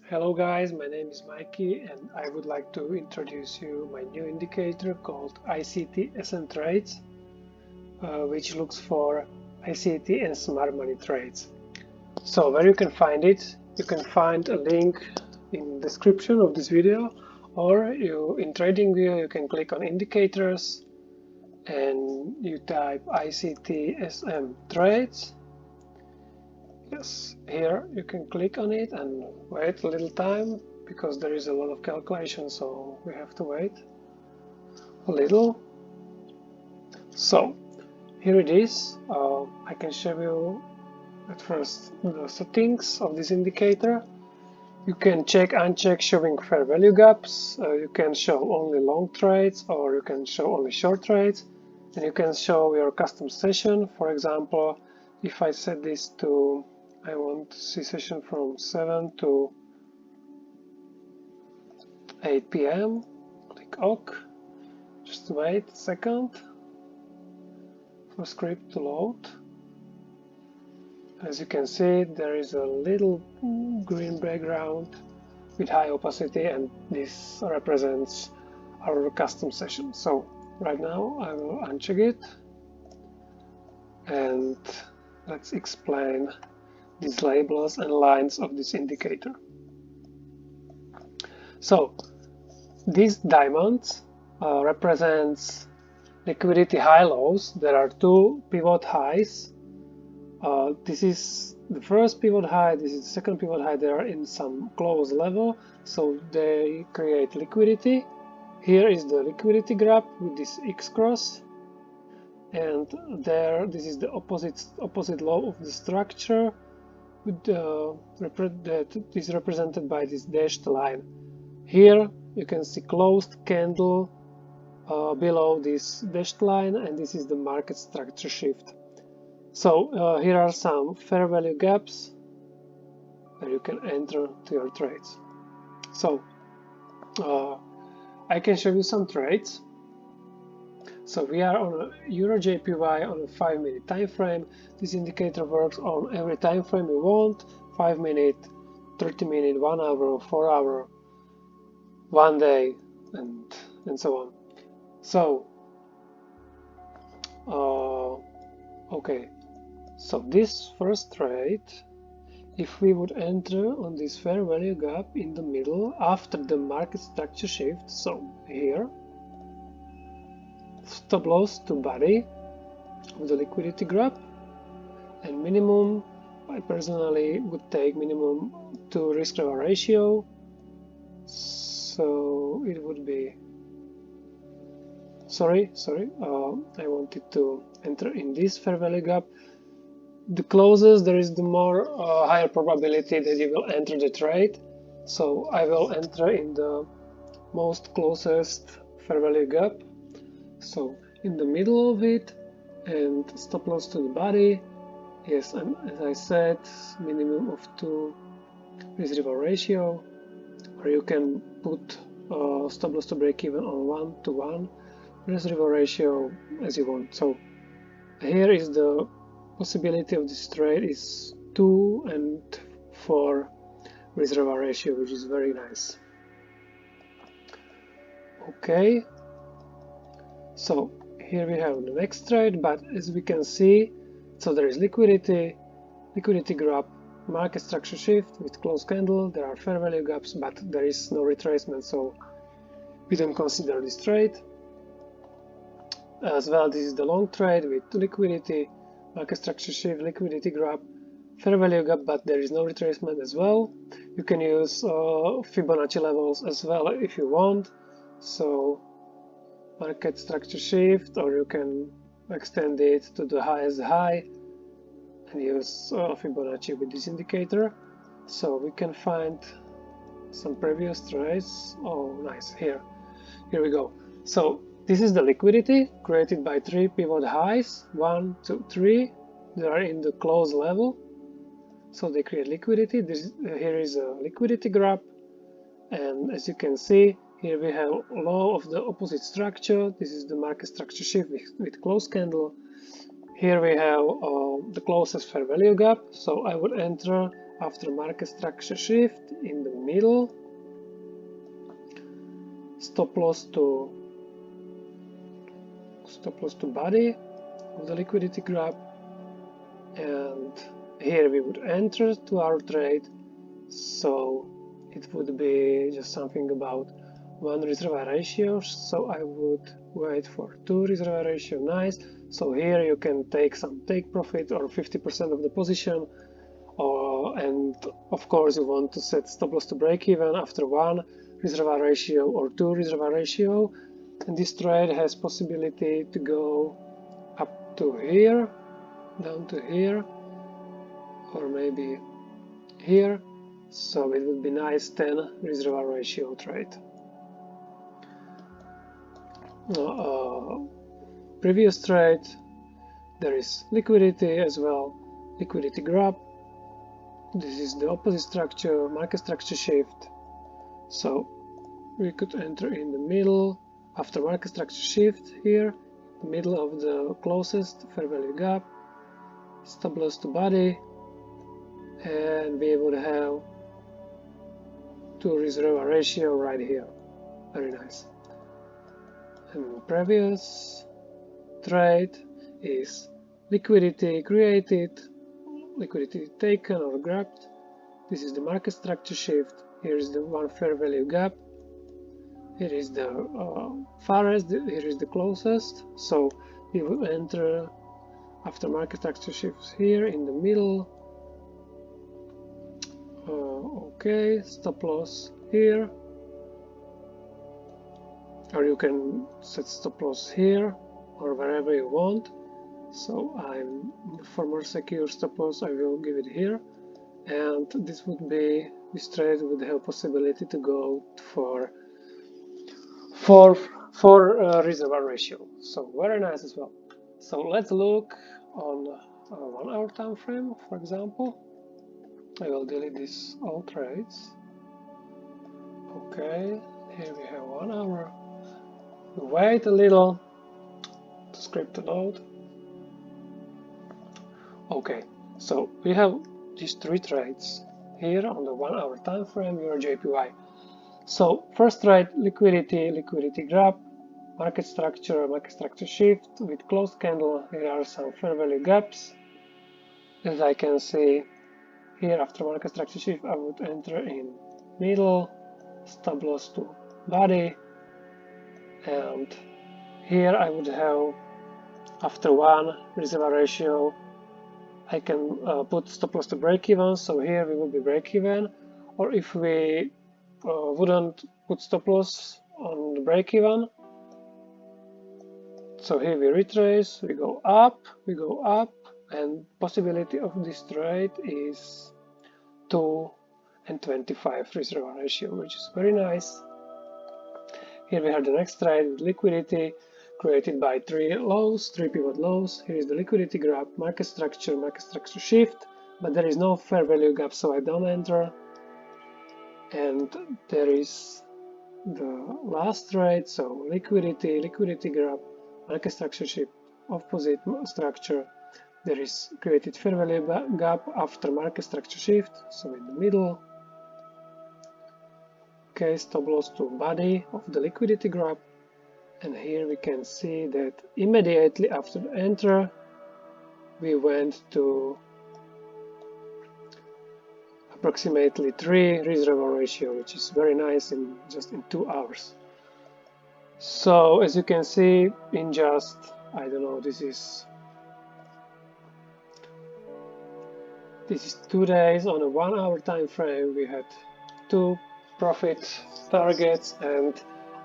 Hello guys, my name is Mikey and I would like to introduce you my new indicator called ICT SM Trades, which looks for ICT and Smart Money trades. So where you can find it, you can find a link in the description of this video, or in TradingView you can click on indicators and you type ICT SM Trades. Yes, here you can click on it and wait a little time because there is a lot of calculation, so we have to wait a little. So here it is. I can show you at first the settings of this indicator. You can check, uncheck showing fair value gaps. You can show only long trades or you can show only short trades. And you can show your custom session. For example, if I set this to I want to see session from 7 to 8 p.m. Click OK. Just wait a second for script to load. As you can see, there is a little green background with high opacity, and this represents our custom session. So right now I will uncheck it and let's explain these labels and lines of this indicator. So these diamonds represents liquidity high lows. There are two pivot highs. This is the first pivot high, this is the second pivot high. They are in some close level, so they create liquidity. Here is the liquidity graph with this X cross, and there this is the opposite low of the structure with that is represented by this dashed line. Here you can see closed candle below this dashed line, and this is the market structure shift. So here are some fair value gaps where you can enter to your trades. So I can show you some trades. So we are on a Euro JPY on a 5-minute time frame. This indicator works on every time frame you want: 5 minute, 30 minute, 1 hour, 4 hour, 1 day, and so on. So okay, so this first trade, if we would enter on this fair value gap in the middle after the market structure shift, so here stop loss to body of the liquidity graph, and minimum, I personally would take minimum to risk reward ratio, so it would be I wanted to enter in this fair value gap. The closest there is, the more higher probability that you will enter the trade, so I will enter in the most closest fair value gap, so in the middle of it, and stop loss to the body. Yes, and as I said, minimum of 2 risk reward ratio, or you can put stop loss to break even on 1:1 risk reward ratio as you want. So here is the possibility of this trade is 2 and 4 risk reward ratio, which is very nice. Okay, so here we have the next trade, but as we can see, so there is liquidity graph, market structure shift with closed candle. There are fair value gaps, but there is no retracement, so we don't consider this trade. As well, this is the long trade with liquidity, market structure shift, liquidity graph, fair value gap, but there is no retracement as well. You can use Fibonacci levels as well if you want, so market structure shift, or you can extend it to the highest high and use Fibonacci with this indicator. So we can find some previous trades. Oh, nice, here we go. So this is the liquidity created by 3 pivot highs, 1, 2, 3. They are in the close level, so they create liquidity. Here is a liquidity graph, and as you can see, here we have low of the opposite structure. This is the market structure shift with closed candle. Here we have the closest fair value gap, so I would enter after market structure shift in the middle, stop loss to body of the liquidity grab, and here we would enter to our trade. So it would be just something about 1 reservoir ratio, so I would wait for 2 reservoir ratio. Nice. So here you can take some take profit or 50% of the position, and of course you want to set stop loss to break even after 1 reservoir ratio or 2 reservoir ratio, and this trade has possibility to go up to here, down to here, or maybe here. So it would be nice 10 reservoir ratio trade. Previous trade, there is liquidity as well, liquidity grab. This is the opposite structure, market structure shift. So we could enter in the middle after market structure shift here, the middle of the closest fair value gap, stop loss to body, and we would have 2 reservoir ratio right here. Very nice. And previous trade is liquidity created, liquidity taken or grabbed. This is the market structure shift. Here is the one fair value gap. Here is the farthest, here is the closest. So we will enter after market structure shifts here in the middle. Okay, stop loss here, or you can set stop loss here or wherever you want. So for more secure stop loss I will give it here, and this trade would have possibility to go for 4 reservoir ratio. So very nice as well. So let's look on a 1 hour time frame, for example. I will delete these all trades. Okay, here we have 1 hour. Wait a little to script to load. Okay, so we have these 3 trades here on the 1 hour time frame, Euro JPY. So first trade, liquidity grab, market structure shift with closed candle. Here are some fair value gaps. As I can see here, after market structure shift, I would enter in middle, stop loss to body, and here I would have after 1 reservoir ratio I can put stop loss to break even. So here we will be break even, or if we wouldn't put stop loss on the break even, so here we retrace, we go up, and possibility of this trade is 2 and 25 reservoir ratio, which is very nice. Here we have the next trade with liquidity created by 3 pivot lows. Here is the liquidity grab, market structure shift, but there is no fair value gap, so I don't enter. And there is the last trade, so liquidity grab, market structure shift, opposite structure. There is created fair value gap after market structure shift, so in the middle. Okay, stop loss to body of the liquidity grab, and here we can see that immediately after the enter we went to approximately 3 reservoir ratio, which is very nice in just 2 hours. So as you can see, in just, I don't know, this is 2 days on a 1 hour time frame. We had 2 profit targets, and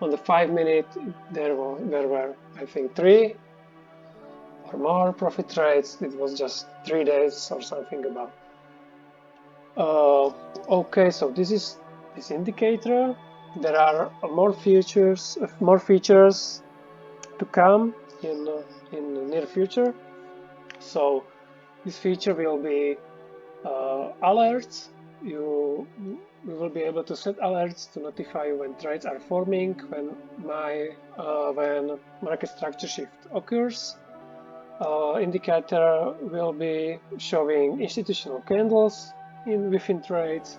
on the 5 minute there were I think 3 or more profit trades. It was just 3 days or something about. Okay, so this is this indicator. There are more features to come in the near future. So this feature will be alerts. We will be able to set alerts to notify when trades are forming, when market structure shift occurs. Indicator will be showing institutional candles within trades.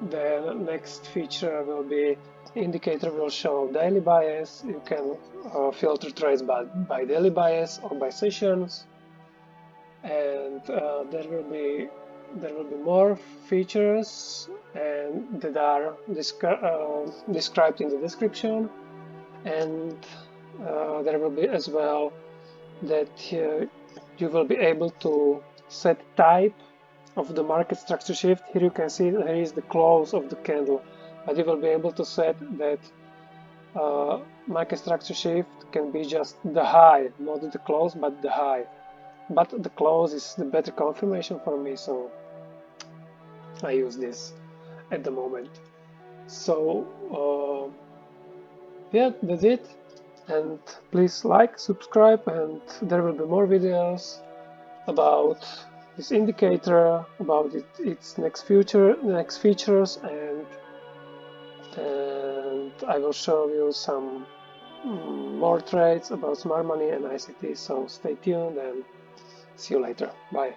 Then next feature will be indicator will show daily bias. You can filter trades by daily bias or by sessions, and there will be more features and that are described in the description, and there will be as well that you will be able to set type of the market structure shift. Here you can see here is the close of the candle, but you will be able to set that market structure shift can be just the high, not the close, but the high. But the close is the better confirmation for me, so I use this at the moment. So yeah, that's it. And please like, subscribe, and there will be more videos about this indicator, about its next features, and I will show you some more trades about smart money and ICT. So stay tuned and see you later. Bye.